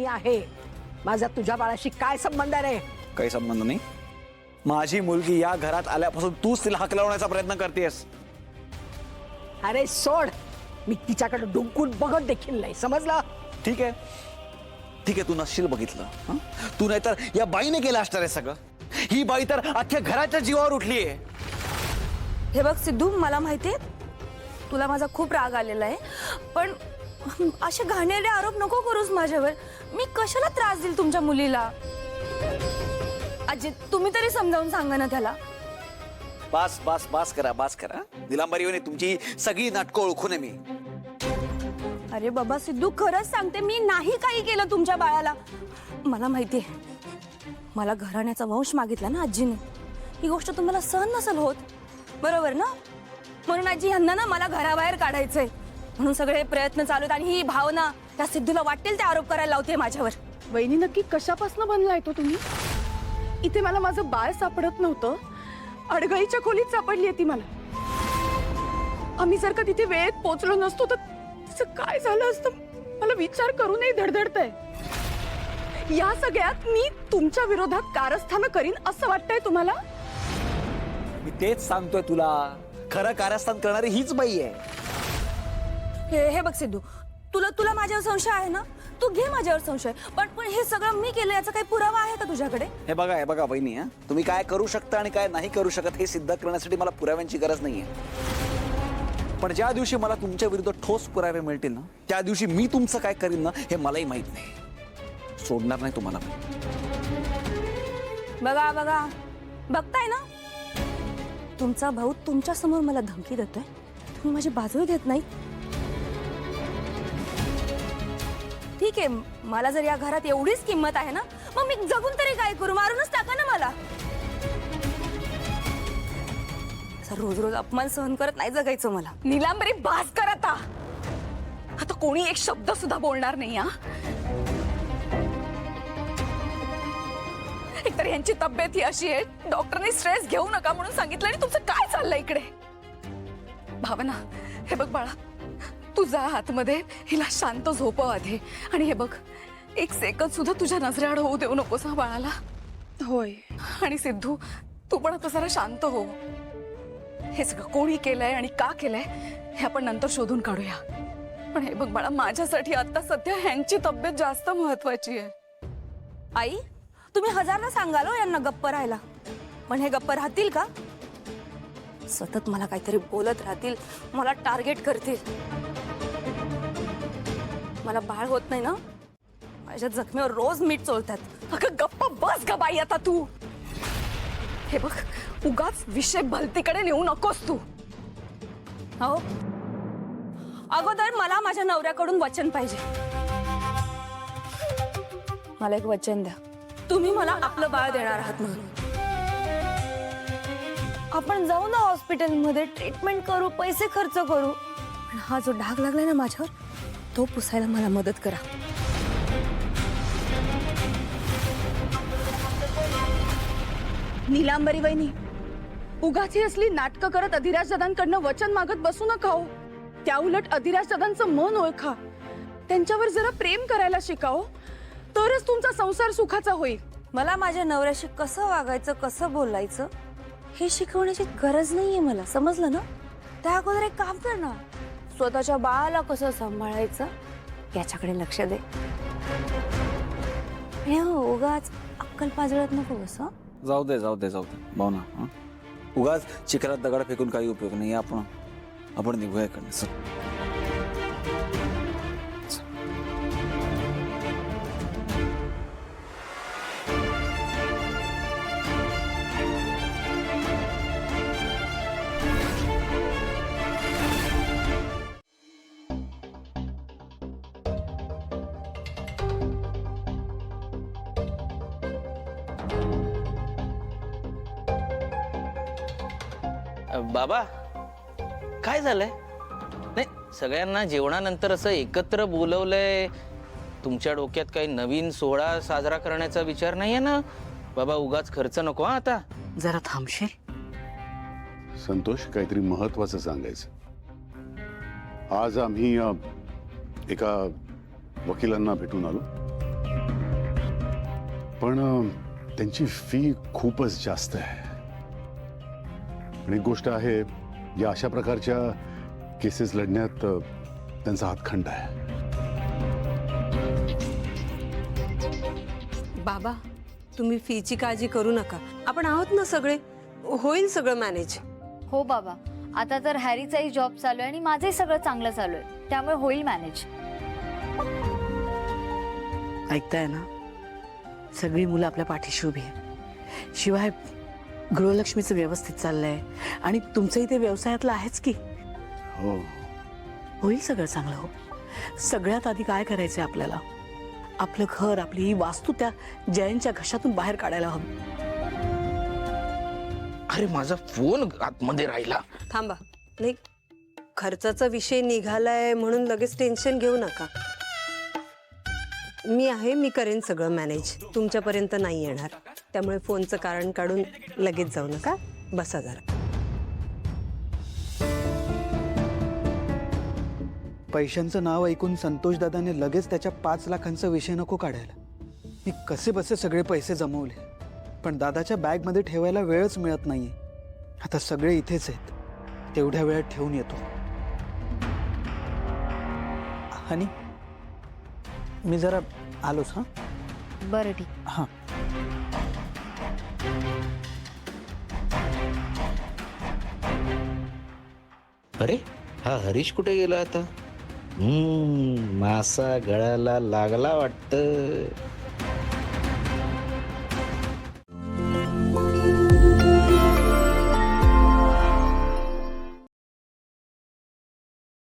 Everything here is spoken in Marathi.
आहे. माझा तुझ्या बाळाशी काय संबंध रे? काही संबंध नाही. माझी मुलगी या घरात आल्यापासून तूच तिला हकलवण्याचा प्रयत्न करतेस. अरे सोड, मी तिच्याकडे डुंकून बघत देखील नाही, समजलं? ठीक आहे, ठीक आहे, तू नसशील बघितलं. हं? तू नाहीतर या बाईने केलं असणार आहे सगळं. ही बाई तर अख्ख्या घराच्या जीवावर उठलीये. हे बघ सिद्धू, मला माहितीये तुला माझा खूप राग आलेला आहे, पण असे घाणेरडे आरोप नको करूस माझ्यावर. मी कशाला त्रास देईल तुमच्या मुलीला? आजी, तुम्ही तरी समजावून सांगा ना त्याला. बास बास बास करा, बास करा. निलांबरी वहिनी, तुमची सगळी नाटकं ओळखून आहे मी. अरे बाबा सिद्धू, खरंच सांगते, मी नाही काही केलं तुमच्या बाळाला. मला माहितीये, मला घराण्याचा वंश मागितला ना आजीने. ही गोष्ट तुम्हाला सहन नसेल होत, बरोबर ना? म्हणून आजी, ह्यांना ना मला घराबाहेर काढायचंय, म्हणून सगळे प्रयत्न चालू आहेत. आणि ही भावना त्या सिद्धूला वाटेल ते आरोप करायला लावते माझ्यावर. वहिनी, नक्की कशापासून बनलाय तो तुम्ही? इथे मला माझं बाळ सापडत नव्हतं, अडगळीच्या खोलीत सापडली आहे ती मला. आम्ही जर का तिथे वेळेत पोहोचलो नसतो तर तिचं काय झालं असतं, मला विचार करूनही धडधडतंय. या सगळ्यात मी तुमच्या विरोधात कारस्थान करीन असं वाटतंय तुम्हाला? मी तेच सांगतोय तुला, खरं कारस्थान करणारी हीच बाई आहे. हे बघ सिद्धू, तुला माझ्यावर संशय आहे ना? तू घे माझ्यावर संशय, पण हे सगळं मी केलं याचा काही पुरावा आहे का तुझ्याकडे? हे बघा बहिणी, तुम्ही काय करू शकता आणि काय नाही करू शकत हे सिद्ध करण्यासाठी मला पुराव्यांची गरज नाहीये. पण ज्या दिवशी मला तुमच्या विरुद्ध ठोस पुरावे मिळतील ना, त्या दिवशी मी तुमचं काय करीन ना हे मलाही माहित नाही. सोडणार नाही तुम्हाला. बघा, बघताय ना, तुमचा भाऊ तुमच्या समोर मला धमकी देतोय, तुम्ही माझी बाजू देत नाही. ठीक आहे, मला जर या घरात एवढीच किंमत आहे ना, मग मी जगून तरी काय करू? मारूनच टाका ना मला. रोज रोज अपमान सहन करत नाही जगायचं मला. नीलांबरी, बास कर आता. आता कोणी एक शब्द सुद्धा बोलणार नाही. एकतर यांची तब्येत ही अशी आहे, डॉक्टरने स्ट्रेस घेऊ नका म्हणून सांगितलं, आणि तुमचं काय चाललंय इकडे? भावना, हे बघ बाळा, तू जा आतमध्ये, हिला शांत झोपव आधी. आणि हे बघ, एक सेकंद सुद्धा तुझ्या नजरेआड होऊ देऊ नकोस हा बाळाला. होय. आणि सिद्धू, तू पण आता जरा शांत हो. हे सगळं कोणी केलंय आणि का केलंय हे आपण नंतर शोधून काढूया. पण हे बघ बाळा, माझ्यासाठी आता सध्या ह्यांची तब्येत जास्त महत्वाची आहे. आई, तुम्ही हजारदा सांगाल हो यांना गप्प राहायला, पण हे गप्प राहतील का? सतत मला काहीतरी बोलत राहतील, मला टार्गेट करतील. मला बाळ होत नाही ना, माझ्या जखमीवर रोज मीठ चोळतात. अगं गप्प बस ग बाई आता तू. हे बघ, उगाच विषय भलतीकडे नेऊ नकोस तू. हो, अगोदर मला माझ्या नवऱ्याकडून वचन पाहिजे. मला एक वचन द्या, तुम्ही मला आपलं बाळ देणार आहात म्हणून. आपण जाऊ ना हॉस्पिटलमध्ये, ट्रीटमेंट करू, पैसे खर्च करू, पण हा जो डाग लागलाय ना माझ्यावर, तो पुसायला मला मदत करा. नीलांबरी वहिनी, उगाच ही असली नाटकं करत अधिराज दादांकडनं वचन मागत बसू नका हो. त्या उलट अधिराज दादांचं मन ओळखा, त्यांच्यावर जरा प्रेम करायला शिकाव, तरच तुमचा संसार सुखाचा होईल. मला माझ्या नवऱ्याशी कसं वागायचं, कसं बोलायचं हे शिकवण्याची गरज नाहीये मला, समजलं ना? त्या अगोदर एक काम कर ना, स्वतःच्या बाळाला कसं सांभाळायचं याच्याकडे लक्ष दे. उगाच अक्कल पाजळत नको बस. जाऊ दे भावना, उगाच चिखलात दगड फेकून काही उपयोग नाही. आपण निघूया इकडनं. बाबा, काय झालंय? नाही, सगळ्यांना जेवणानंतर असं एकत्र बोलवलंय, तुमच्या डोक्यात काही नवीन सोहळा साजरा करण्याचा विचार नाहीये ना? बाबा, उगाच खर्च नको आता. जरा थांबशील? संतोष, काहीतरी महत्वाचं सांगायचं. आज आम्ही एका वकिलांना भेटून आलो. पण त्यांची फी खूपच जास्त आहे. आणि एक गोष्ट आहे, या अशा प्रकारच्या केसेस लढण्यात त्यांचा हातखंड आहे. बाबा, तुम्ही फीची काळजी करू नका. आपण आहोत ना सगळे, होईल सगळं मॅनेज. हो बाबा, आता तर हॅरीचाही जॉब चालू आहे आणि माझंही सगळं चांगलं चालू आहे, त्यामुळे होईल मॅनेज. ऐकताय ना, सगळी मुलं आपल्या पाठीशी उभी आहे. शिवाय गृहलक्ष्मीचं व्यवस्थित चाललंय आणि तुमचं इथे व्यवसायातलं आहेच की. हो, होईल सगळं चांगलं. हो, सगळ्यात आधी काय करायचंय आपल्याला, आपलं घर, आपली ही वास्तू त्या जयंतच्या घशातून बाहेर काढायला हवी. अरे माझा फोन आतमध्ये राहिला. थांबा, नाही, खर्चाचा विषय निघालाय म्हणून लगेच टेन्शन घेऊ नका. मी आहे, मी करेन सगळं मॅनेज. तुमच्यापर्यंत नाही येणार, त्यामुळे फोनचं कारण काढून लगेच जाऊ नका. बसा जरा. पैशांचं नाव ऐकून संतोष दादाने लगेच त्याच्या 5 लाखांचा विषय नको काढायला. मी कसे बसे सगळे पैसे जमवले, पण दादाच्या बॅगमध्ये ठेवायला वेळच मिळत नाहीये. आता सगळे इथेच आहेत, तेवढ्या वेळात ठेवून येतो. हनी, मी जरा आलोच. हां, बरं ठीक. हां. अरे हा हरीश कुठे गेला आता? मासा गळाला लागला वाटतं.